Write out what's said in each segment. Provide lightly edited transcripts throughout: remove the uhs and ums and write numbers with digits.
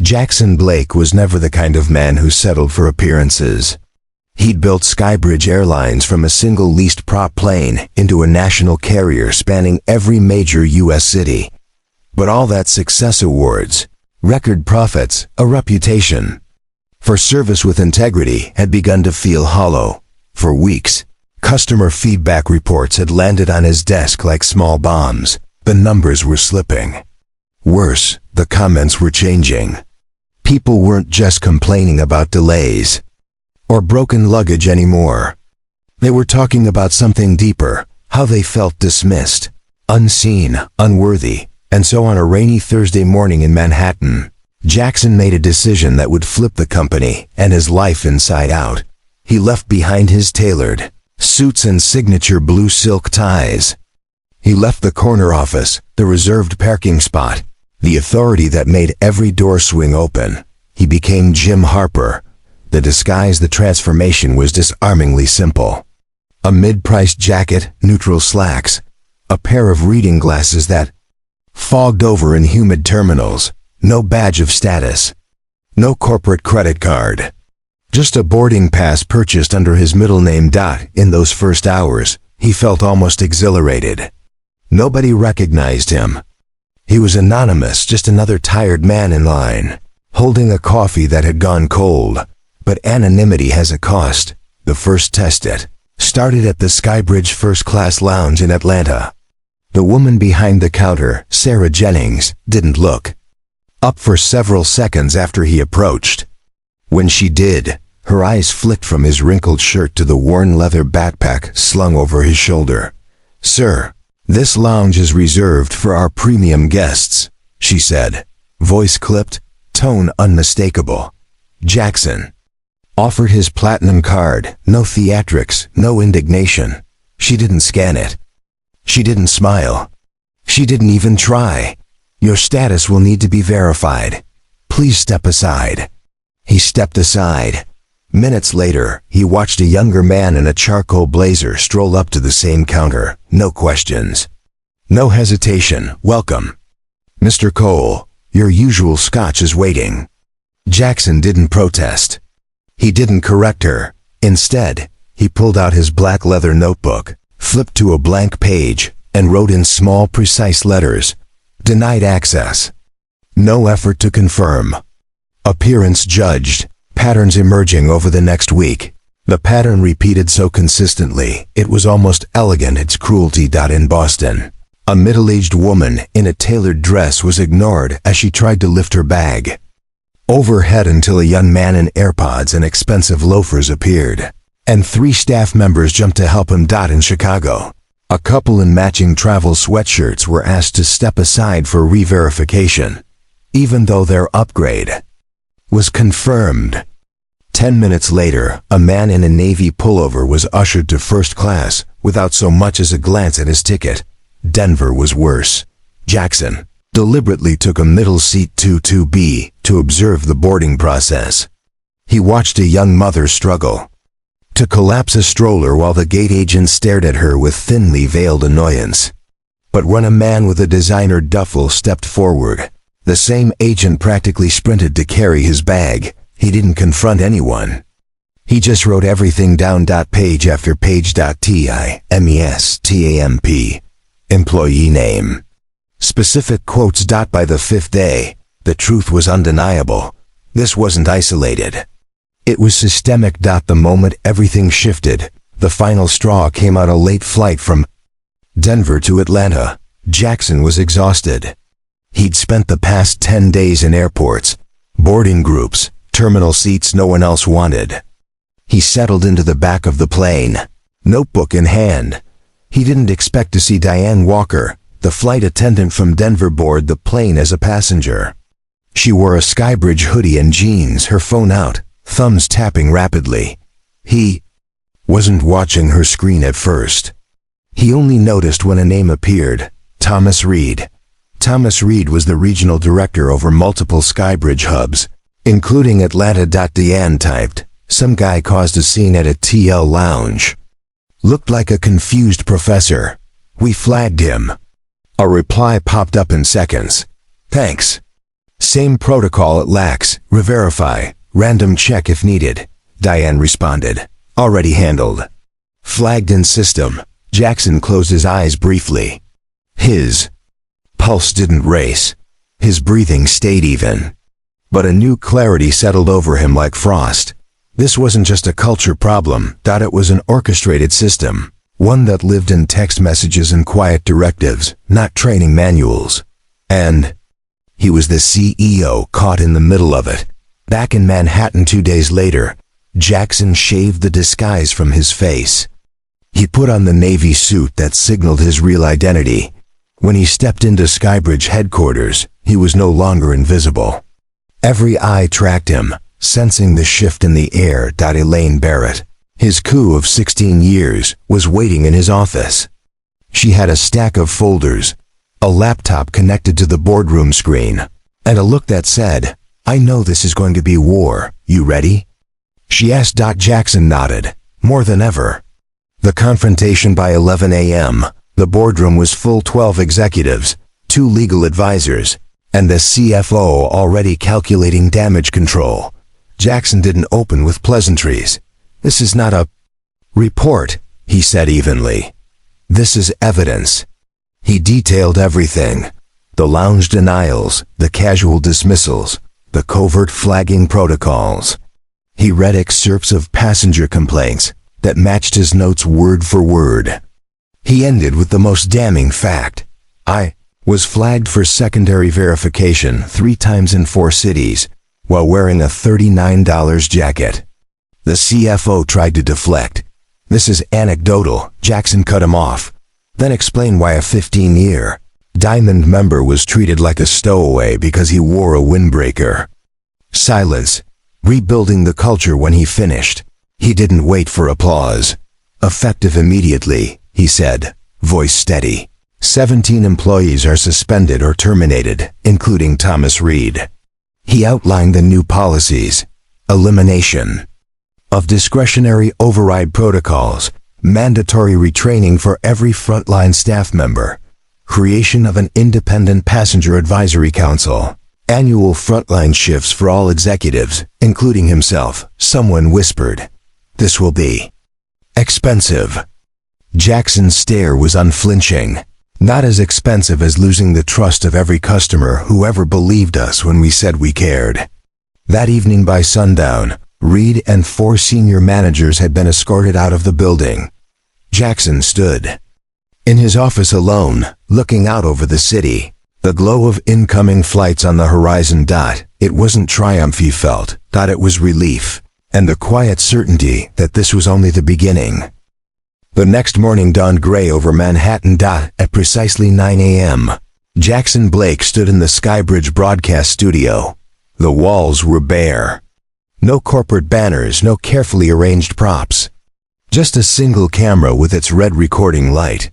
Jackson Blake was never the kind of man who settled for appearances. He'd built Skybridge Airlines from a single leased prop plane into a national carrier spanning every major U.S. city. But all that success, awards, record profits, a reputation for service with integrity had begun to feel hollow. For weeks, customer feedback reports had landed on his desk like small bombs. The numbers were slipping. Worse, the comments were changing. People weren't just complaining about delays or broken luggage anymore. They were talking about something deeper, how they felt dismissed, unseen, unworthy. And so on a rainy Thursday morning in Manhattan, Jackson made a decision that would flip the company and his life inside out. He left behind his tailored suits and signature blue silk ties. He left the corner office, the reserved parking spot, the authority that made every door swing open. He became Jim Harper. The disguise, the transformation was disarmingly simple. A mid-priced jacket, neutral slacks, a pair of reading glasses that fogged over in humid terminals, no badge of status, no corporate credit card. Just a boarding pass purchased under his middle name. In those first hours, he felt almost exhilarated. Nobody recognized him. He was anonymous, just another tired man in line, holding a coffee that had gone cold. But anonymity has a cost. The first test started at the Skybridge First Class Lounge in Atlanta. The woman behind the counter, Sarah Jennings, didn't look up for several seconds after he approached. When she did, her eyes flicked from his wrinkled shirt to the worn leather backpack slung over his shoulder. "Sir, this lounge is reserved for our premium guests," she said, voice clipped, tone unmistakable. Jackson offered his platinum card, no theatrics, no indignation. She didn't scan it. She didn't smile. She didn't even try. "Your status will need to be verified. Please step aside." He stepped aside. Minutes later, he watched a younger man in a charcoal blazer stroll up to the same counter. No questions. No hesitation. "Welcome. Mr. Cole, your usual scotch is waiting." Jackson didn't protest. He didn't correct her. Instead, he pulled out his black leather notebook, flipped to a blank page, and wrote in small, precise letters, "Denied access." No effort to confirm. Appearance judged. Patterns emerging over the next week. The pattern repeated so consistently, it was almost elegant. Its cruelty. In Boston, a middle-aged woman in a tailored dress was ignored as she tried to lift her bag overhead until a young man in AirPods and expensive loafers appeared, and 3 staff members jumped to help him. In Chicago, a couple in matching travel sweatshirts were asked to step aside for re-verification, even though their upgrade was confirmed. 10 minutes later, a man in a navy pullover was ushered to first class without so much as a glance at his ticket. Denver was worse. Jackson deliberately took a middle seat 22B to observe the boarding process. He watched a young mother struggle to collapse a stroller while the gate agent stared at her with thinly veiled annoyance. But when a man with a designer duffel stepped forward, the same agent practically sprinted to carry his bag. He didn't confront anyone. He just wrote everything down. Page after page. TIMESTAMP. Employee name. Specific quotes. By the 5th day, the truth was undeniable. This wasn't isolated. It was systemic. The moment everything shifted, the final straw came out. A late flight from Denver to Atlanta. Jackson was exhausted. He'd spent the past 10 days in airports, boarding groups, terminal seats no one else wanted. He settled into the back of the plane, notebook in hand. He didn't expect to see Diane Walker, the flight attendant from Denver, board the plane as a passenger. She wore a Skybridge hoodie and jeans, her phone out, thumbs tapping rapidly. He wasn't watching her screen at first. He only noticed when a name appeared: Thomas Reed. Thomas Reed was the regional director over multiple Skybridge hubs, including Atlanta. Diane typed, "Some guy caused a scene at a TL lounge. Looked like a confused professor. We flagged him." A reply popped up in seconds. "Thanks. Same protocol it lacks. Re-verify. Random check if needed. Diane responded. Already handled. Flagged in system. Jackson closed his eyes briefly. His pulse didn't race. His breathing stayed even. But a new clarity settled over him like frost. This wasn't just a culture problem. It was an orchestrated system. One that lived in text messages and quiet directives, not training manuals. And he was the CEO caught in the middle of it. Back in Manhattan 2 days later, Jackson shaved the disguise from his face. He put on the Navy suit that signaled his real identity. When he stepped into Skybridge headquarters, he was no longer invisible. Every eye tracked him, sensing the shift in the air. Elaine Barrett, his coup of 16 years, was waiting in his office. She had a stack of folders, a laptop connected to the boardroom screen, and a look that said, "I know this is going to be war. You ready?" She asked. Jackson nodded, more than ever. The confrontation by 11 a.m., the boardroom was full. 12 executives, 2 legal advisors, and the CFO already calculating damage control. Jackson didn't open with pleasantries. "This is not a report," he said evenly. "This is evidence." He detailed everything. The lounge denials, the casual dismissals, the covert flagging protocols. He read excerpts of passenger complaints that matched his notes word for word. He ended with the most damning fact. "I was flagged for secondary verification 3 times in 4 cities while wearing a $39 jacket." The CFO tried to deflect. "This is anecdotal," Jackson cut him off. Then explain why a 15-year Diamond member was treated like a stowaway because he wore a windbreaker. Silence. Rebuilding the culture. When he finished, he didn't wait for applause. "Effective immediately," he said, voice steady. 17 employees are suspended or terminated, including Thomas Reed. He outlined the new policies. Elimination of discretionary override protocols, mandatory retraining for every frontline staff member, creation of an independent passenger advisory council, annual frontline shifts for all executives, including himself. Someone whispered, "This will be expensive." Jackson's stare was unflinching. "Not as expensive as losing the trust of every customer who ever believed us when we said we cared." That evening by sundown, Reed and 4 senior managers had been escorted out of the building. Jackson stood in his office alone, looking out over the city. The glow of incoming flights on the horizon. It wasn't triumph he felt. It was relief, and the quiet certainty that this was only the beginning. The next morning dawned gray over Manhattan. At precisely 9 a.m., Jackson Blake stood in the Skybridge broadcast studio. The walls were bare. No corporate banners, no carefully arranged props. Just a single camera with its red recording light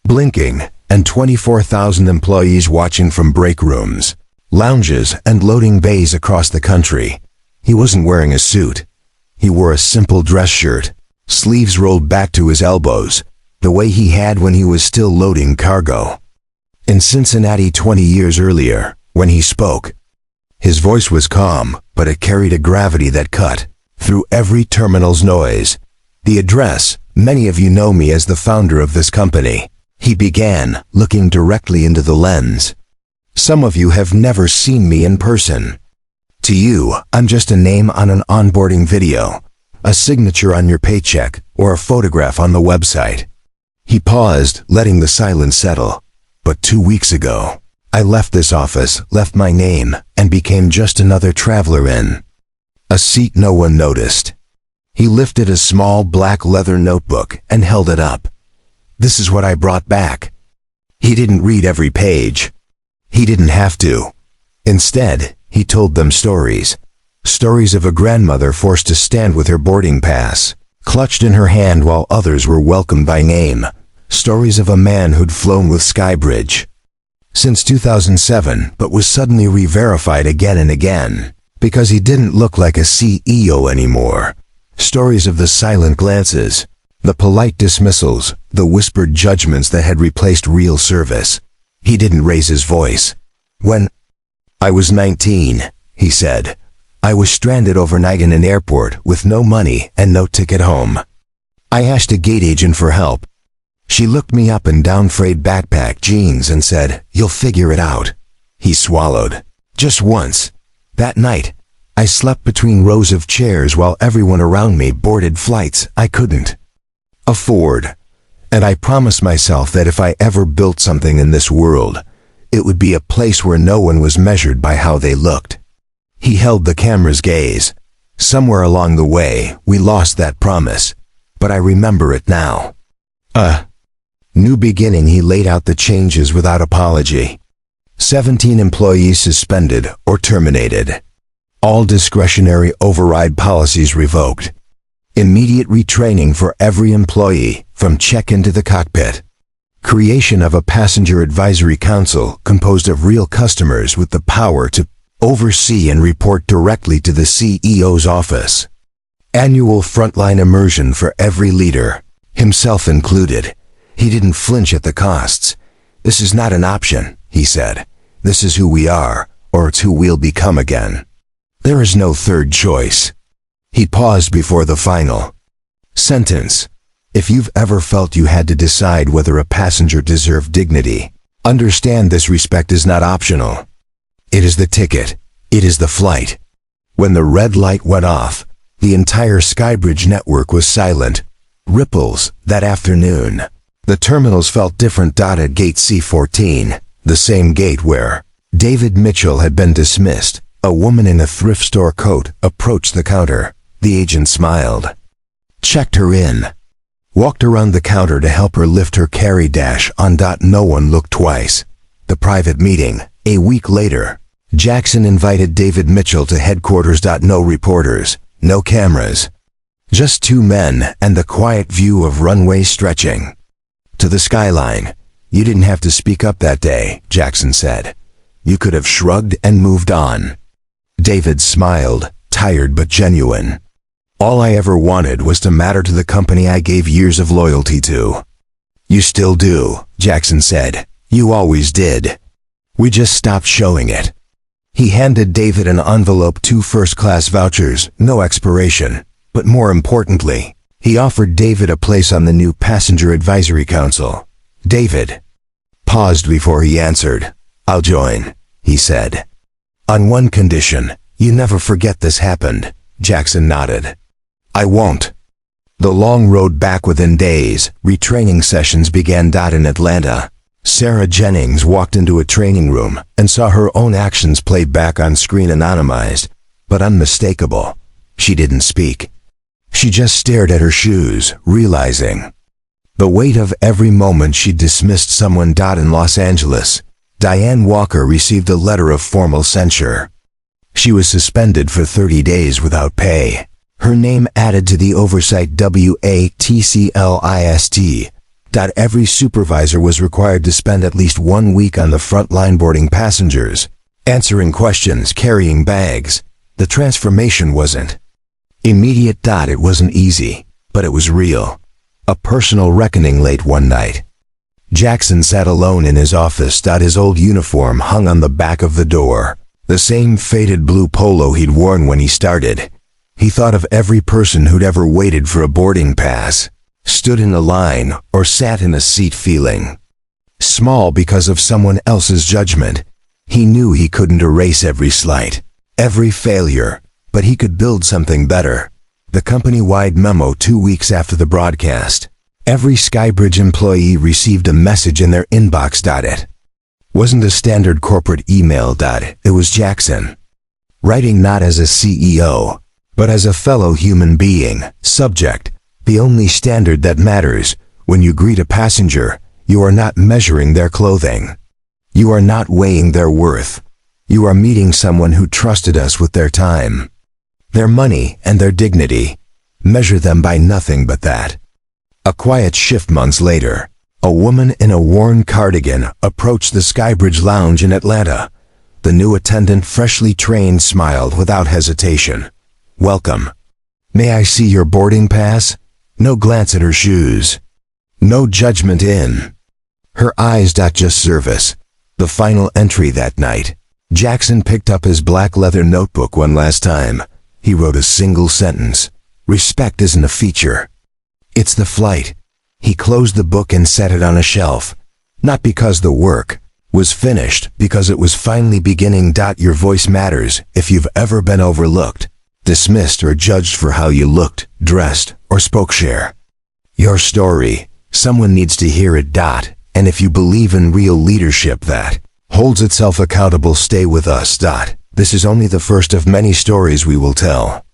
blinking, and 24,000 employees watching from break rooms, lounges, and loading bays across the country. He wasn't wearing a suit. He wore a simple dress shirt, sleeves rolled back to his elbows, the way he had when he was still loading cargo. In Cincinnati 20 years earlier, when he spoke, his voice was calm, but it carried a gravity that cut through every terminal's noise. "The address, many of you know me as the founder of this company," he began, looking directly into the lens. "Some of you have never seen me in person. To you, I'm just a name on an onboarding video, a signature on your paycheck, or a photograph on the website." He paused, letting the silence settle. "But 2 weeks ago, I left this office, left my name, and became just another traveler in a seat no one noticed." He lifted a small black leather notebook and held it up. "This is what I brought back." He didn't read every page. He didn't have to. Instead, he told them stories. Stories of a grandmother forced to stand with her boarding pass clutched in her hand while others were welcomed by name. Stories of a man who'd flown with Skybridge since 2007 but was suddenly re-verified again and again because he didn't look like a CEO anymore. Stories of the silent glances, the polite dismissals, the whispered judgments that had replaced real service. He didn't raise his voice. When "I was 19, he said. "I was stranded overnight in an airport with no money and no ticket home. I asked a gate agent for help. She looked me up and down frayed backpack jeans and said, 'You'll figure it out.'" He swallowed. "Just once. That night, I slept between rows of chairs while everyone around me boarded flights I couldn't afford. And I promised myself that if I ever built something in this world, it would be a place where no one was measured by how they looked." He held the camera's gaze. "Somewhere along the way, we lost that promise, but I remember it now." New beginning. He laid out the changes without apology. 17 employees suspended or terminated. All discretionary override policies revoked. Immediate retraining for every employee from check-in to the cockpit. Creation of a passenger advisory council composed of real customers with the power to oversee and report directly to the CEO's office. Annual frontline immersion for every leader, himself included. He didn't flinch at the costs. "This is not an option," he said. "This is who we are, or it's who we'll become again. There is no third choice." He paused before the final sentence. "If you've ever felt you had to decide whether a passenger deserved dignity, understand this: respect is not optional. It is the ticket. It is the flight." When the red light went off, the entire Skybridge network was silent. Ripples that afternoon. The terminals felt different. At gate C14, the same gate where David Mitchell had been dismissed, a woman in a thrift store coat approached the counter. The agent smiled, checked her in, walked around the counter to help her lift her carry dash on. No one looked twice. The private meeting. A week later, Jackson invited David Mitchell to headquarters. No reporters, no cameras. Just two men and the quiet view of runway stretching to the skyline. "You didn't have to speak up that day," Jackson said. "You could have shrugged and moved on." David smiled, tired but genuine. "All I ever wanted was to matter to the company I gave years of loyalty to." "You still do," Jackson said. "You always did. We just stopped showing it." He handed David an envelope, 2 first-class vouchers, no expiration. But more importantly, he offered David a place on the new Passenger Advisory Council. David paused before he answered. "I'll join," he said. "On one condition, you never forget this happened." Jackson nodded. "I won't." The long road back. Within days, retraining sessions began. In Atlanta, Sarah Jennings walked into a training room and saw her own actions played back on screen, anonymized, but unmistakable. She didn't speak. She just stared at her shoes, realizing the weight of every moment she'd dismissed someone. In Los Angeles, Diane Walker received a letter of formal censure. She was suspended for 30 days without pay. Her name added to the oversight WATCLIST. Every supervisor was required to spend at least 1 week on the front line boarding passengers, answering questions, carrying bags. The transformation wasn't immediate. It wasn't easy, but it was real. A personal reckoning. Late one night, Jackson sat alone in his office. His old uniform hung on the back of the door, the same faded blue polo he'd worn when he started. He thought of every person who'd ever waited for a boarding pass, stood in a line, or sat in a seat feeling small because of someone else's judgment. He knew he couldn't erase every slight, every failure, but he could build something better. The company-wide memo 2 weeks after the broadcast. Every Skybridge employee received a message in their inbox. It wasn't a standard corporate email. It was Jackson, writing not as a CEO, but as a fellow human being. Subject: the only standard that matters. When you greet a passenger, you are not measuring their clothing. You are not weighing their worth. You are meeting someone who trusted us with their time, their money, and their dignity. Measure them by nothing but that. A quiet shift. Months later, a woman in a worn cardigan approached the Skybridge lounge in Atlanta. The new attendant, freshly trained, smiled without hesitation. "Welcome. May I see your boarding pass?" No glance at her shoes. No judgment in her eyes. Just service. The final entry that night. Jackson picked up his black leather notebook one last time. He wrote a single sentence. Respect isn't a feature. It's the flight. He closed the book and set it on a shelf. Not because the work was finished, because it was finally beginning. Your voice matters if you've ever been overlooked, dismissed, or judged for how you looked, dressed, or spoke. Share your story. Someone needs to hear it. And if you believe in real leadership that holds itself accountable, stay with us. This is only the first of many stories we will tell.